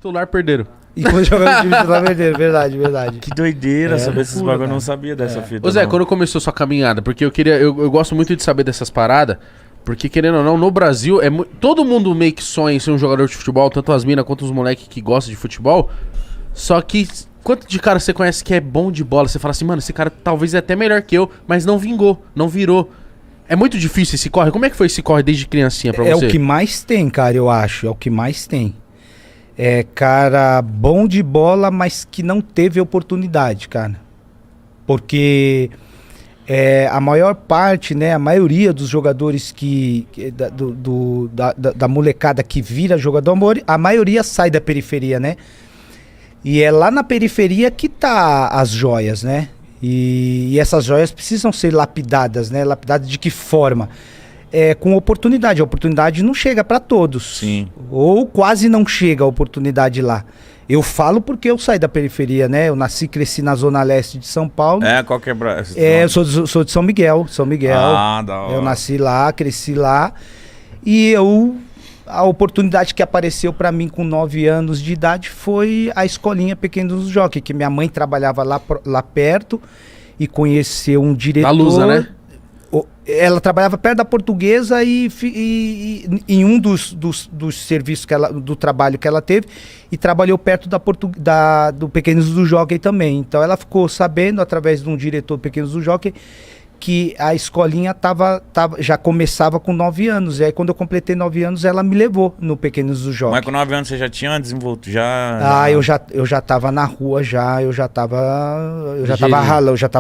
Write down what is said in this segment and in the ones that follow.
titular, perderam. E quando jogava no time titular, perderam. Verdade. Que doideira saber esses bagulho. Eu não sabia dessa fita. Ô Zé, não. quando começou sua caminhada? Porque eu gosto muito de saber dessas paradas. Porque, querendo ou não, no Brasil, todo mundo meio que sonha em ser um jogador de futebol, tanto as minas quanto os moleques que gostam de futebol. Só que, quanto de cara você conhece que é bom de bola? Você fala assim, mano, esse cara talvez é até melhor que eu, mas não vingou, não virou. É muito difícil esse corre. Como é que foi esse corre desde criancinha pra você? É o que mais tem, cara, eu acho. É o que mais tem. É cara bom de bola, mas que não teve oportunidade, cara. Porque... a maior parte, né, a maioria dos jogadores da molecada que vira jogador, a maioria sai da periferia, né? E é lá na periferia que tá as joias, né? E essas joias precisam ser lapidadas, né? Lapidadas de que forma? Com oportunidade. A oportunidade não chega para todos. Sim. Ou quase não chega a oportunidade lá. Eu falo porque eu saí da periferia, né? Eu nasci e cresci na zona leste de São Paulo. Qual que é? Eu sou de São Miguel. Ah, da hora. Eu nasci lá, cresci lá. E a oportunidade que apareceu para mim com 9 anos de idade foi a escolinha Pequenos do Jockey, que minha mãe trabalhava lá perto e conheceu um diretor. Na Lusa, né? Ela trabalhava perto da Portuguesa e em um dos serviços do trabalho que ela teve, e trabalhou perto do Pequenos do Jockey também. Então ela ficou sabendo, através de um diretor do Pequenos do Jockey, que a escolinha já começava com 9 anos. E aí quando eu completei 9 anos, ela me levou no Pequenos do Jockey. Mas com 9 anos você já tinha desenvolto? Eu já tava na rua, eu já tava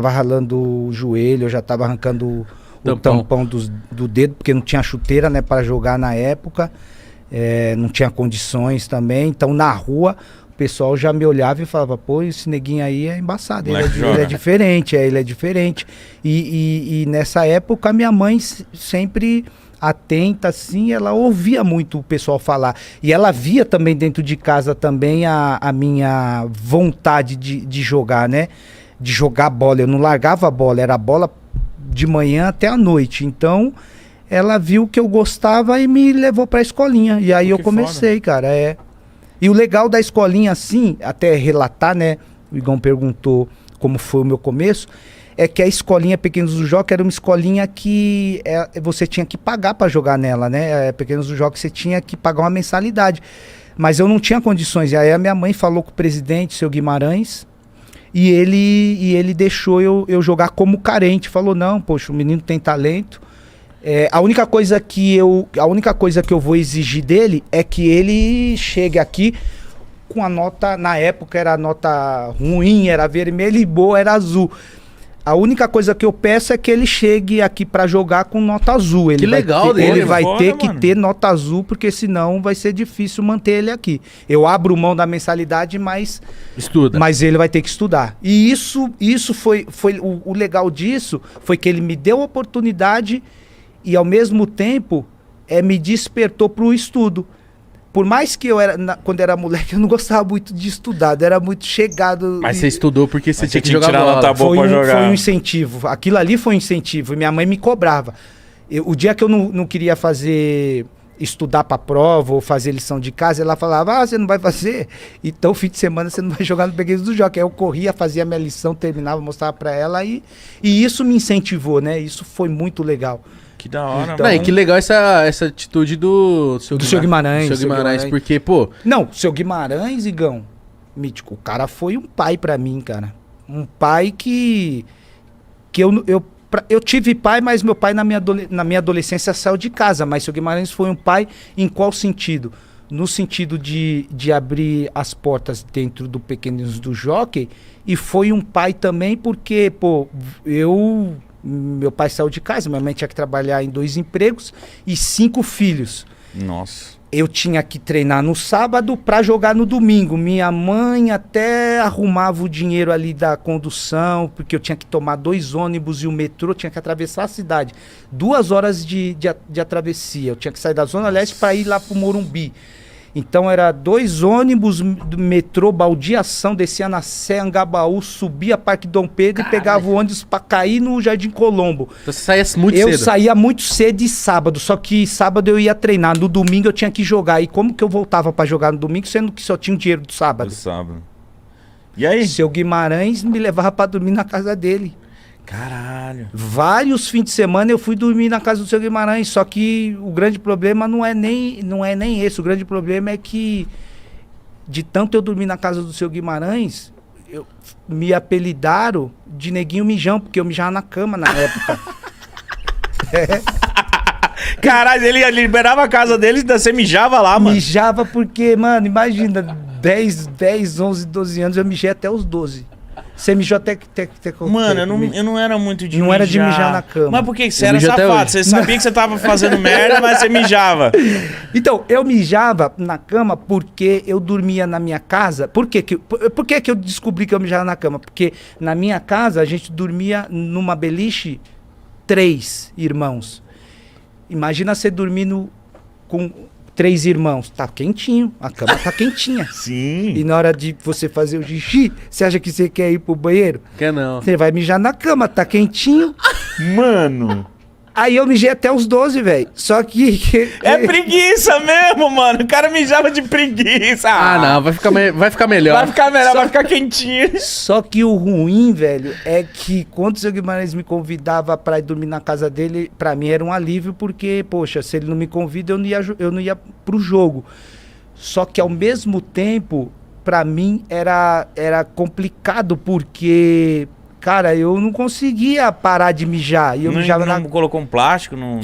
ralando o joelho, eu já tava arrancando o tampão do dedo, porque não tinha chuteira, né, para jogar na época, não tinha condições também. Então na rua o pessoal já me olhava e falava, pô, esse neguinho aí é embaçado, ele é diferente, ele é diferente. E nessa época minha mãe sempre atenta, assim, ela ouvia muito o pessoal falar. E ela via também dentro de casa também a minha vontade de jogar, né? De jogar bola. Eu não largava a bola, era a bola de manhã até a noite. Então, ela viu que eu gostava e me levou pra escolinha. E aí eu comecei, foda. Cara. E o legal da escolinha, assim, até relatar, né? O Igão perguntou como foi o meu começo. É que a escolinha Pequenos do Jockey era uma escolinha que você tinha que pagar para jogar nela, né? Pequenos do Jockey você tinha que pagar uma mensalidade. Mas eu não tinha condições. E aí a minha mãe falou com o presidente, seu Guimarães, e ele deixou eu jogar como carente. Falou, não, poxa, o menino tem talento. A única coisa que eu vou exigir dele é que ele chegue aqui com a nota, na época era nota ruim, era vermelho, e boa era azul. A única coisa que eu peço é que ele chegue aqui pra jogar com nota azul. Ele vai ter que ter nota azul, porque senão vai ser difícil manter ele aqui. Eu abro mão da mensalidade, mas ele vai ter que estudar. E isso foi o legal disso, foi que ele me deu a oportunidade e ao mesmo tempo me despertou pro estudo. Por mais que quando era moleque, eu não gostava muito de estudar, eu era muito chegado. Mas você estudou porque você tinha que jogar bola. Foi um incentivo. Aquilo ali foi um incentivo. Minha mãe me cobrava. O dia que eu não queria estudar para prova ou fazer lição de casa, ela falava, você não vai fazer? Então, fim de semana, você não vai jogar no Pequenos do Jockey. Aí eu corria, fazia minha lição, terminava, mostrava para ela e isso me incentivou, né? Isso foi muito legal. Que da hora, mano. Que legal essa atitude do seu Guimarães. Do seu Guimarães, porque, pô... Não, o seu Guimarães, Igão, mítico, o cara foi um pai pra mim, cara. Um pai que eu tive pai, mas meu pai na minha adolescência saiu de casa. Mas o seu Guimarães foi um pai em qual sentido? No sentido de abrir as portas dentro do Pequenos do Jockey. E foi um pai também porque, pô, meu pai saiu de casa, minha mãe tinha que trabalhar em 2 empregos e 5 filhos. Nossa. Eu tinha que treinar no sábado para jogar no domingo. Minha mãe até arrumava o dinheiro ali da condução, porque eu tinha que tomar 2 ônibus e o metrô, tinha que atravessar a cidade. 2 horas de travessia. Eu tinha que sair da Zona Leste para ir lá pro Morumbi. Então era 2 ônibus do metrô, baldeação, descia na Sé, Angabaú, subia Parque Dom Pedro e pegava o ônibus pra cair no Jardim Colombo. Então você saía muito Eu cedo. saía muito cedo de sábado, só que sábado eu ia treinar, no domingo eu tinha que jogar. E como que eu voltava pra jogar no domingo, sendo que só tinha o dinheiro do sábado? Do sábado. E aí? Seu Guimarães me levava pra dormir na casa dele. Caralho. Vários fins de semana eu fui dormir na casa do seu Guimarães, só que o grande problema não é nem esse. O grande problema é que, de tanto eu dormir na casa do seu Guimarães, me apelidaram de Neguinho Mijão, porque eu mijava na cama na época. Caralho, ele liberava a casa dele e você mijava lá, mano. Mijava porque, mano, imagina, 10, 11, 12 anos, eu mijei até os 12. Você mijou até Mano, eu não era muito de não mijar. Era de mijar na cama. Mas por que você Eu era mijo até safado? hoje. Você sabia que você tava fazendo merda, mas você mijava. Então, eu mijava na cama porque eu dormia na minha casa. Por que eu descobri que eu mijava na cama? Porque na minha casa a gente dormia numa beliche 3 irmãos. Imagina você dormindo com 3 irmãos. Tá quentinho, a cama tá quentinha. Sim. E na hora de você fazer o xixi, você acha que você quer ir pro banheiro? Quer não. Você vai mijar na cama, tá quentinho. Mano. Aí eu mijei até os 12, velho. Só que... É preguiça mesmo, mano. O cara mijava de preguiça. Ah, não, vai ficar melhor. Vai ficar melhor, vai ficar quentinho. Só que o ruim, velho, é que quando o seu Guimarães me convidava pra ir dormir na casa dele, pra mim era um alívio, porque, poxa, se ele não me convida, eu não ia pro jogo. Só que ao mesmo tempo, pra mim era complicado, porque... Cara, eu não conseguia parar de mijar. E eu mijava não colocou um plástico? Não.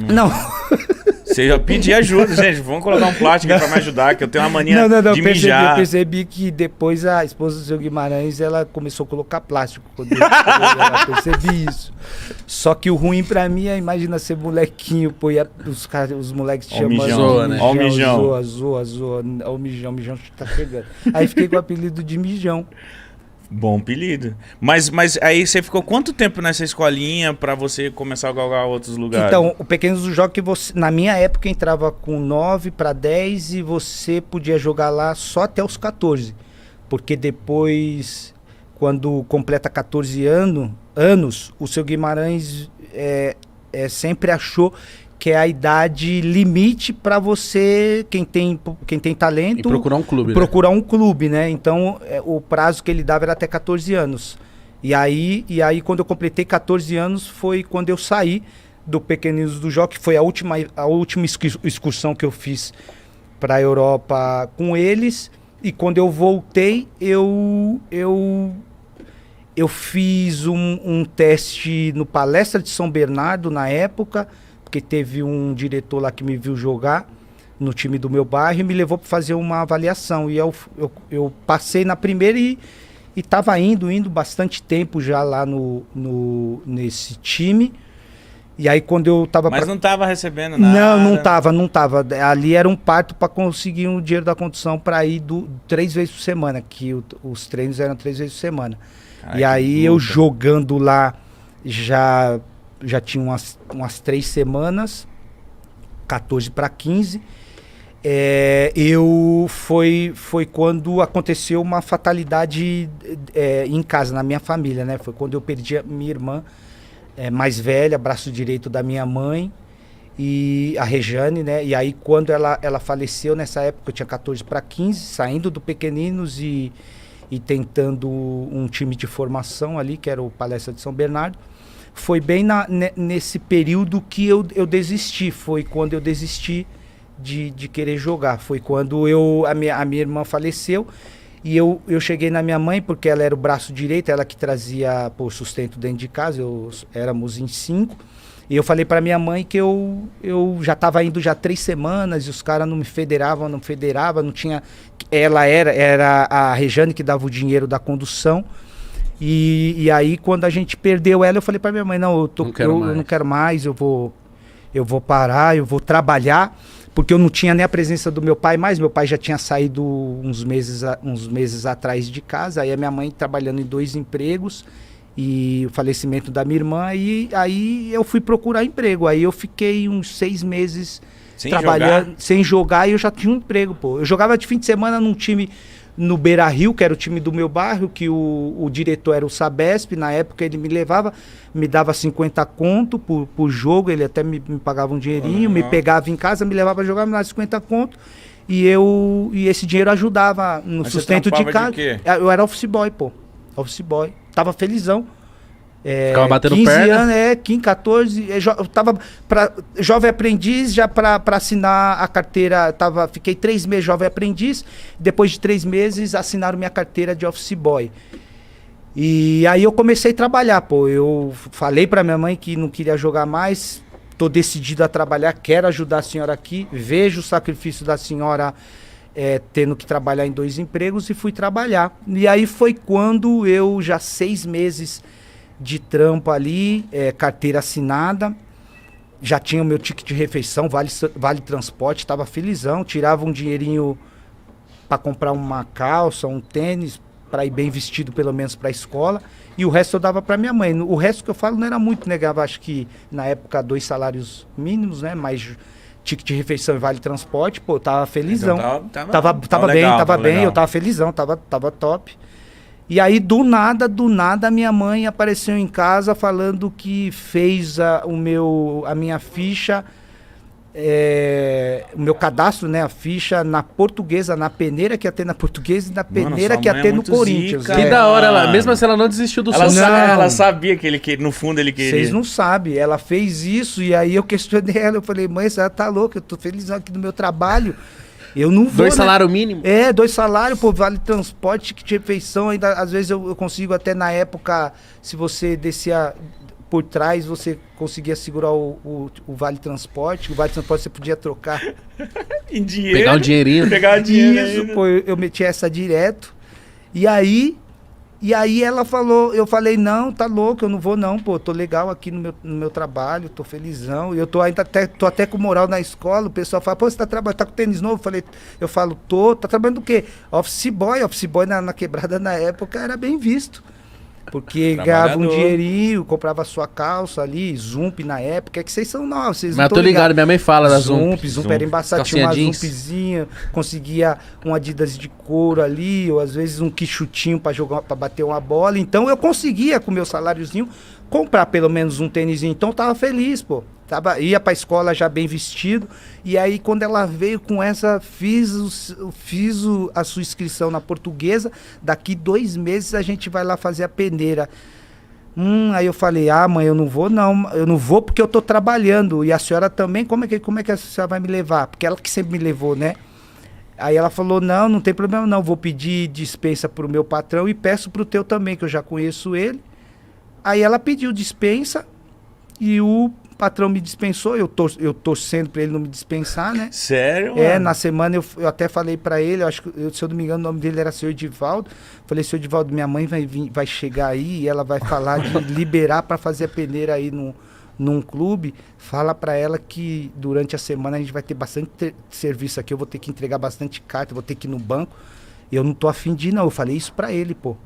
Você já pedia ajuda, gente. Vamos colocar um plástico aí pra me ajudar, que eu tenho uma mania de mijar. Eu percebi que depois a esposa do seu Guimarães, ela começou a colocar plástico. Quando eu percebi isso. Só que o ruim pra mim é, imagina ser molequinho, pô, e os moleques te chamando. Zoa, né? Ó o mijão. Zoa. Ó o mijão tá pegando. Aí fiquei com o apelido de mijão. Bom apelido. Mas aí você ficou quanto tempo nessa escolinha pra você começar a galgar outros lugares? Então, o Pequenos do Jogo que você, na minha época, entrava com 9 para 10 e você podia jogar lá só até os 14. Porque depois, quando completa 14 anos, o seu Guimarães sempre achou que é a idade limite para você, quem tem talento... E procurar um clube, procurar um clube, né? Então, o prazo que ele dava era até 14 anos. E aí, quando eu completei 14 anos, foi quando eu saí do Pequeninos do Jó, que foi a última excursão que eu fiz para a Europa com eles. E quando eu voltei, eu fiz um teste no Palestra de São Bernardo, na época, porque teve um diretor lá que me viu jogar no time do meu bairro e me levou para fazer uma avaliação. E eu passei na primeira e estava indo bastante tempo já lá nesse time. E aí quando eu tava... Mas não estava recebendo nada? Não tava. Ali era um parto para conseguir um dinheiro da condução para ir 3 vezes por semana, que os treinos eram 3 vezes por semana. Ai, e aí eu jogando lá já tinha umas 3 semanas, 14 para 15. Foi quando aconteceu uma fatalidade em casa, na minha família, né? Foi quando eu perdi a minha irmã mais velha, braço direito da minha mãe, e a Rejane, né? E aí quando ela faleceu, nessa época eu tinha 14 para 15, saindo do Pequeninos e tentando um time de formação ali, que era o Palestra de São Bernardo. Foi bem nesse período que eu desisti. Foi quando eu desisti de querer jogar. Foi quando a minha irmã faleceu e eu cheguei na minha mãe, porque ela era o braço direito, ela que trazia o sustento dentro de casa, éramos em 5. E eu falei para minha mãe que eu já estava indo 3 semanas e os caras não me federavam, não tinha... Ela era a Rejane que dava o dinheiro da condução. E aí, quando a gente perdeu ela, eu falei pra minha mãe, eu não quero mais, eu vou parar, eu vou trabalhar, porque eu não tinha nem a presença do meu pai mais. Meu pai já tinha saído uns meses atrás de casa, aí a minha mãe trabalhando em 2 empregos, e o falecimento da minha irmã, e aí eu fui procurar emprego. Aí eu fiquei uns 6 meses trabalhando, sem jogar, e eu já tinha um emprego, pô. Eu jogava de fim de semana num time no Beira-Rio, que era o time do meu bairro, que o diretor era o Sabesp. Na época ele me levava, me dava 50 conto por jogo, ele até me pagava um dinheirinho, me pegava em casa, me levava a jogar, me dava 50 conto, e esse dinheiro ajudava no sustento de casa. Eu era office boy, pô. Office boy. Tava felizão. Ficava batendo 15 perna? anos, 15, 14. Eu tava jovem aprendiz, já pra assinar a carteira. Fiquei 3 meses jovem aprendiz. Depois de 3 meses, assinaram minha carteira de office boy. E aí eu comecei a trabalhar, pô. Eu falei pra minha mãe que não queria jogar mais. Tô decidido a trabalhar, quero ajudar a senhora aqui. Vejo o sacrifício da senhora tendo que trabalhar em 2 empregos, e fui trabalhar. E aí foi quando eu, já 6 meses de trampo ali, carteira assinada, já tinha o meu ticket de refeição, vale transporte, tava felizão, tirava um dinheirinho para comprar uma calça, um tênis, para ir bem vestido pelo menos para a escola, e o resto eu dava para minha mãe. O resto que eu falo não era muito, né? Ganhava, acho que na época 2 salários mínimos, né? Mais ticket de refeição e vale transporte, pô, eu tava felizão. Então, tava bem, legal. Eu tava felizão, tava top. E aí, do nada, minha mãe apareceu em casa falando que fez a minha ficha, o meu cadastro, né? A ficha na Portuguesa, na peneira que ia ter na Portuguesa e na peneira que ia ter no Corinthians. Zica, que da hora, mesmo assim ela não desistiu do sonho. Ela sabia que no fundo ele queria. Vocês não sabem, ela fez isso, e aí eu questionei ela, eu falei, mãe, você tá louca, eu tô feliz aqui no meu trabalho. Eu não vou. 2 salários mínimos? 2 salários, pô, vale transporte, que de refeição. Ainda, às vezes eu consigo, até na época, se você descia por trás, você conseguia segurar o vale transporte. O vale transporte você podia trocar em dinheiro. Pegar um dinheirinho. Pegar dinheiro. Isso, pô, eu meti essa direto. E aí ela falou, eu falei, não, tá louco, eu não vou não, pô, tô legal aqui no meu trabalho, tô felizão, e eu tô até com moral na escola. O pessoal fala, pô, você tá trabalhando, tá com tênis novo? Eu falo, tá trabalhando do quê? Office boy na quebrada na época era bem visto, porque ganhava um dinheirinho, comprava sua calça ali, Zump na época, é que vocês são novos, vocês não Mas tô ligado, minha mãe fala da Zump. Zump era embaçado, tinha uma Zumpzinha, conseguia um Adidas de couro ali, ou às vezes um quichutinho pra jogar, pra bater uma bola. Então eu conseguia, com meu saláriozinho, comprar pelo menos um tênisinho. Então eu tava feliz, pô. Ia pra escola já bem vestido. E aí, quando ela veio com essa, fiz a sua inscrição na Portuguesa. Daqui 2 meses a gente vai lá fazer a peneira. Aí eu falei, mãe, eu não vou não. Eu não vou porque eu tô trabalhando. E a senhora também, como é que a senhora vai me levar? Porque ela que sempre me levou, né? Aí ela falou, não tem problema não. Vou pedir dispensa pro meu patrão e peço pro teu também, que eu já conheço ele. Aí ela pediu dispensa e o patrão me dispensou, eu torcendo pra ele não me dispensar, né? Sério, mano? Na semana eu até falei pra ele, acho que, se eu não me engano, o nome dele era Sr. Edivaldo. Falei, Sr. Edivaldo, minha mãe vai chegar aí e ela vai falar de liberar pra fazer a peneira aí num clube. Fala pra ela que durante a semana a gente vai ter bastante serviço aqui, eu vou ter que entregar bastante carta, vou ter que ir no banco. Eu não tô afim de ir, não. Eu falei isso pra ele, pô.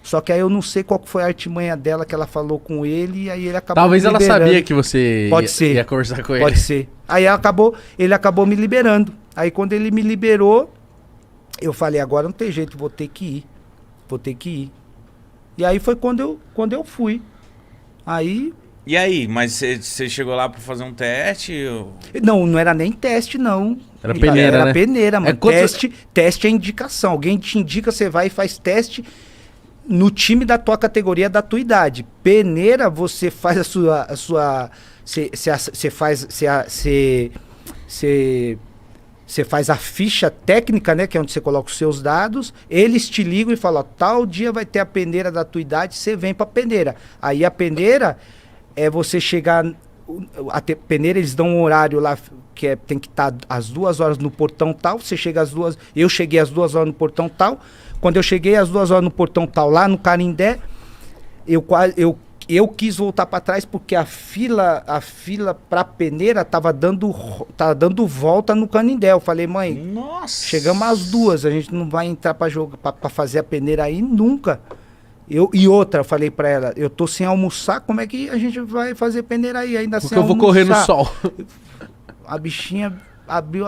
Só que aí eu não sei qual foi a artimanha dela que ela falou com ele, e aí ele acabou Talvez me liberando. Ela sabia que você ia conversar com ele. Pode ser. Aí ele acabou me liberando. Aí quando ele me liberou, eu falei, agora não tem jeito, vou ter que ir. E aí foi quando eu fui. Aí... E aí, mas você chegou lá pra fazer um teste? Ou... Não era nem teste, não. Era peneira, Era peneira, mano. Quantos... Teste é indicação. Alguém te indica, você vai e faz teste no time da tua categoria, da tua idade. Peneira, você faz você faz a ficha técnica, né, que é onde você coloca os seus dados. Eles te ligam e falam, tal dia vai ter a peneira da tua idade, você vem pra peneira. Aí a peneira é você chegar, peneira eles dão um horário lá que tem que estar às 2 horas no portão tal. Você chega às 2, eu cheguei às 2 horas no portão tal. Quando eu cheguei às 2 horas no portão tal, lá no Canindé, eu quis voltar para trás porque a fila para peneira tava dando volta no Canindé. Eu falei, mãe, nossa, chegamos às 2, a gente não vai entrar para jogar, para fazer a peneira aí nunca. E outra, eu falei para ela, eu tô sem almoçar, como é que a gente vai fazer peneira aí ainda porque sem almoçar? Porque eu vou correr no sol. a bichinha abriu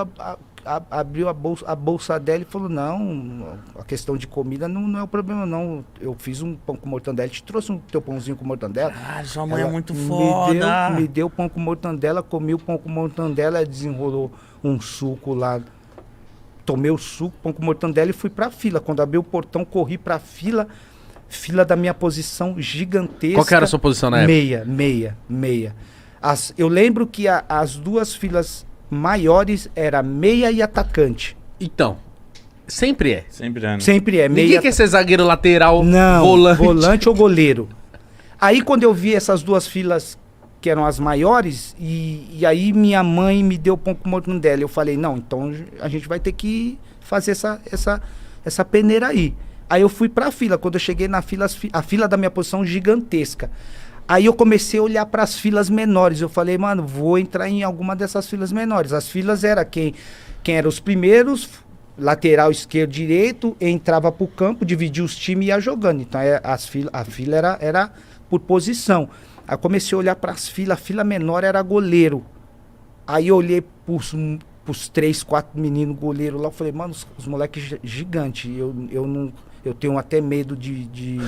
a bolsa dela e falou, não, a questão de comida não é o problema, não. Eu fiz um pão com mortandela, te trouxe um teu pãozinho com mortandela. Ah, sua mãe é muito foda. Me deu pão com mortandela, comi o pão com mortandela, desenrolou um suco lá. Tomei o suco, pão com mortandela e fui pra fila. Quando abri o portão, corri pra fila da minha posição gigantesca. Qual que era a sua posição na época? Meia. Eu lembro que as duas filas maiores era meia e atacante. Então, sempre é. Sempre é. Ninguém quer ser zagueiro lateral, não, volante ou goleiro. Aí quando eu vi essas duas filas que eram as maiores, e aí minha mãe me deu pão com mortandela. Eu falei, não, então a gente vai ter que fazer essa peneira aí. Aí eu fui pra fila. Quando eu cheguei na fila, a fila da minha posição gigantesca. Aí eu comecei a olhar para as filas menores. Eu falei, mano, vou entrar em alguma dessas filas menores. As filas era quem eram os primeiros, lateral, esquerdo, direito, entrava pro campo, dividia os times e ia jogando. Então a fila era por posição. Aí eu comecei a olhar para as filas. A fila menor era goleiro. Aí eu olhei pros 3, 4 meninos goleiros lá. Eu falei, mano, os moleques gigantes. Eu tenho até medo de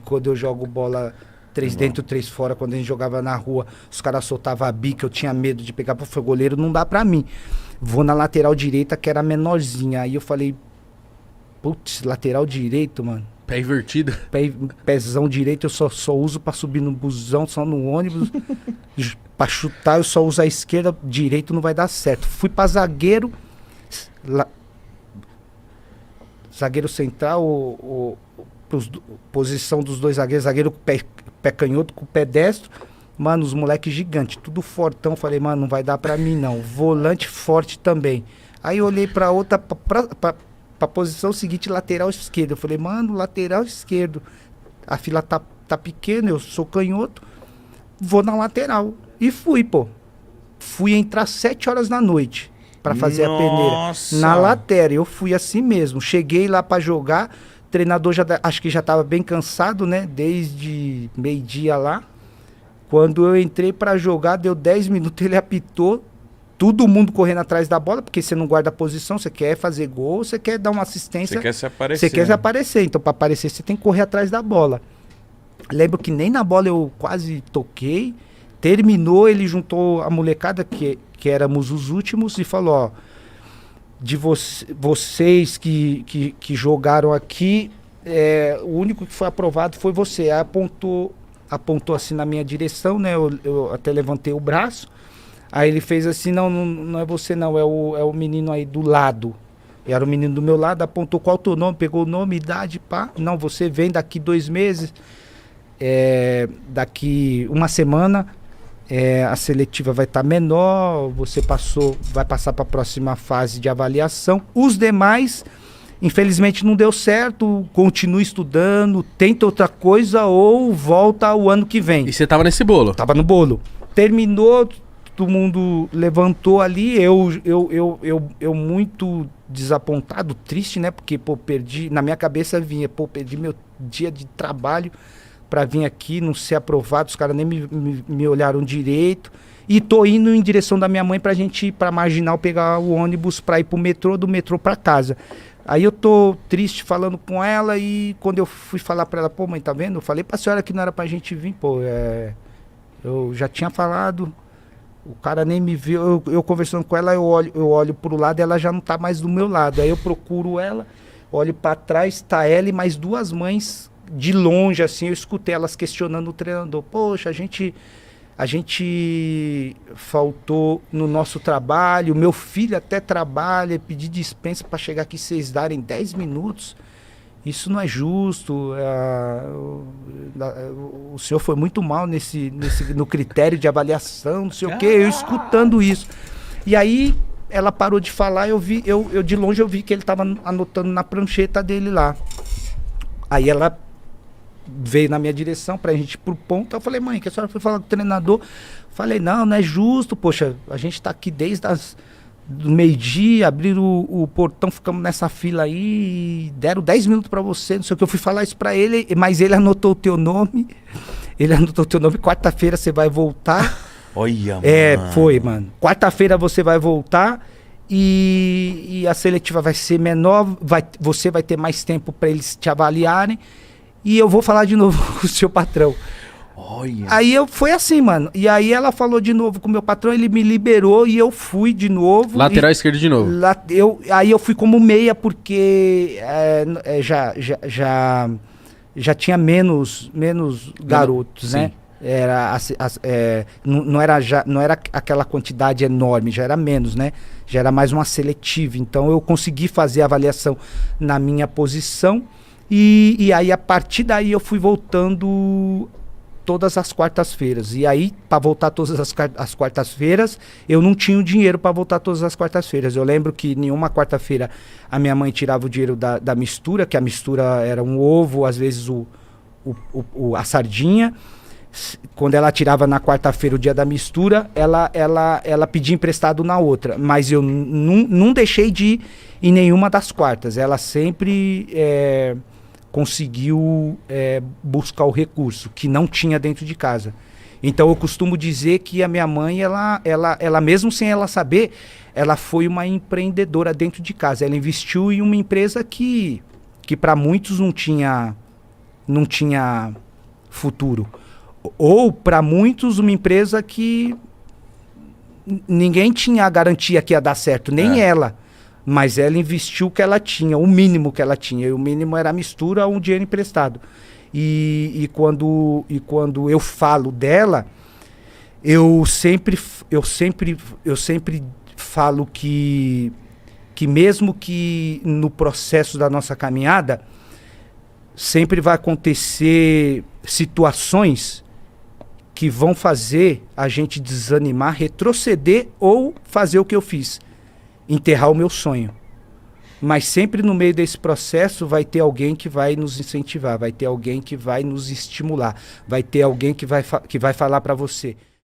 quando eu jogo bola 3 dentro, 3 fora, quando a gente jogava na rua, os caras soltavam a bica, eu tinha medo de pegar, pô, goleiro não dá pra mim. Vou na lateral direita, que era menorzinha. Aí eu falei, putz, lateral direito, mano. Pé invertido. Pezão direito eu só uso pra subir no busão, só no ônibus. Pra chutar eu só uso a esquerda, direito não vai dar certo. Fui pra zagueiro, zagueiro central, posição dos dois zagueiros, zagueiro com pé canhoto, com o pé destro. Mano, os moleques gigantes, tudo fortão. Falei, mano, não vai dar pra mim não. Volante forte também. Aí eu olhei pra outra, pra posição seguinte, lateral esquerdo. Eu falei, mano, lateral esquerdo. A fila tá pequena, eu sou canhoto. Vou na lateral. E fui, pô. Fui entrar 7 horas da noite pra fazer a peneira. Na lateral, eu fui assim mesmo. Cheguei lá pra jogar. O treinador acho que já tava bem cansado, né? Desde meio-dia lá. Quando eu entrei pra jogar, deu 10 minutos, ele apitou. Todo mundo correndo atrás da bola, porque você não guarda a posição, você quer fazer gol, você quer dar uma assistência. Você quer se aparecer. Você quer se aparecer. Então, pra aparecer, você tem que correr atrás da bola. Lembro que nem na bola eu quase toquei. Terminou, ele juntou a molecada, que éramos os últimos, e falou, ó, de vocês que jogaram aqui, o único que foi aprovado foi você. Aí apontou assim na minha direção, né? Eu até levantei o braço. Aí ele fez assim, não é você não, é o menino aí do lado. Era o menino do meu lado, apontou qual o teu nome, pegou o nome, idade, pá. Não, você vem daqui 2 meses, daqui uma semana, a seletiva vai estar menor, você vai passar para a próxima fase de avaliação. Os demais, infelizmente não deu certo, continua estudando, tenta outra coisa ou volta o ano que vem. E você tava nesse bolo? Tava no bolo. Terminou, todo mundo levantou ali, eu muito desapontado, triste, né? Porque, pô, na minha cabeça vinha, perdi meu dia de trabalho pra vir aqui, não ser aprovado, os caras nem me olharam direito. E tô indo em direção da minha mãe pra gente ir pra Marginal pegar o ônibus pra ir pro metrô, do metrô pra casa. Aí eu tô triste falando com ela e quando eu fui falar pra ela, pô, mãe, tá vendo? Eu falei pra senhora que não era pra gente vir, pô, eu já tinha falado, o cara nem me viu, eu conversando com ela, eu olho pro lado e ela já não tá mais do meu lado. Aí eu procuro ela, olho pra trás, tá ela e mais 2 mães de longe, assim, eu escutei elas questionando o treinador. Poxa, a gente faltou no nosso trabalho, meu filho até trabalha, pedi dispensa para chegar aqui, vocês darem 10 minutos, isso não é justo, o senhor foi muito mal no critério de avaliação, não sei o quê, eu escutando isso. E aí ela parou de falar, eu de longe eu vi que ele estava anotando na prancheta dele lá. Aí ela veio na minha direção pra gente ir pro ponto. Eu falei, mãe, que a senhora foi falar com o treinador? Falei, não é justo, poxa, a gente tá aqui desde do meio-dia, abriram o portão, ficamos nessa fila aí, deram 10 minutos pra você, não sei o que. Eu fui falar isso pra ele, mas ele anotou o teu nome, quarta-feira você vai voltar Olha, mano. Foi, mano. Quarta-feira você vai voltar e a seletiva vai ser menor, você vai ter mais tempo para eles te avaliarem e eu vou falar de novo com o seu patrão. Olha. Aí foi assim, mano. E aí ela falou de novo com o meu patrão, ele me liberou e eu fui de novo. Lateral esquerdo de novo. Aí eu fui como meia porque já tinha menos garotos, sim. né? Não era aquela quantidade enorme, já era menos, né? Já era mais uma seletiva. Então eu consegui fazer a avaliação na minha posição e aí a partir daí eu fui voltando todas as quartas-feiras. E aí, para voltar todas as quartas-feiras, eu não tinha o dinheiro para voltar todas as quartas-feiras. Eu lembro que em uma quarta-feira a minha mãe tirava o dinheiro da mistura, que a mistura era um ovo, às vezes a sardinha. Quando ela tirava na quarta-feira o dia da mistura, ela pedia emprestado na outra. Mas eu não deixei de ir em nenhuma das quartas. Ela sempre conseguiu buscar o recurso que não tinha dentro de casa. Então eu costumo dizer que a minha mãe, ela mesmo sem ela saber, ela foi uma empreendedora dentro de casa. Ela investiu em uma empresa que para muitos não tinha futuro. Ou para muitos uma empresa que ninguém tinha a garantia que ia dar certo, nem ela. Mas ela investiu o que ela tinha, o mínimo que ela tinha. E o mínimo era a mistura ou um dinheiro emprestado. E quando eu falo dela, eu sempre falo que mesmo que no processo da nossa caminhada, sempre vai acontecer situações que vão fazer a gente desanimar, retroceder ou fazer o que eu fiz. Enterrar o meu sonho. Mas sempre no meio desse processo vai ter alguém que vai nos incentivar, vai ter alguém que vai nos estimular, vai ter alguém que vai falar para você: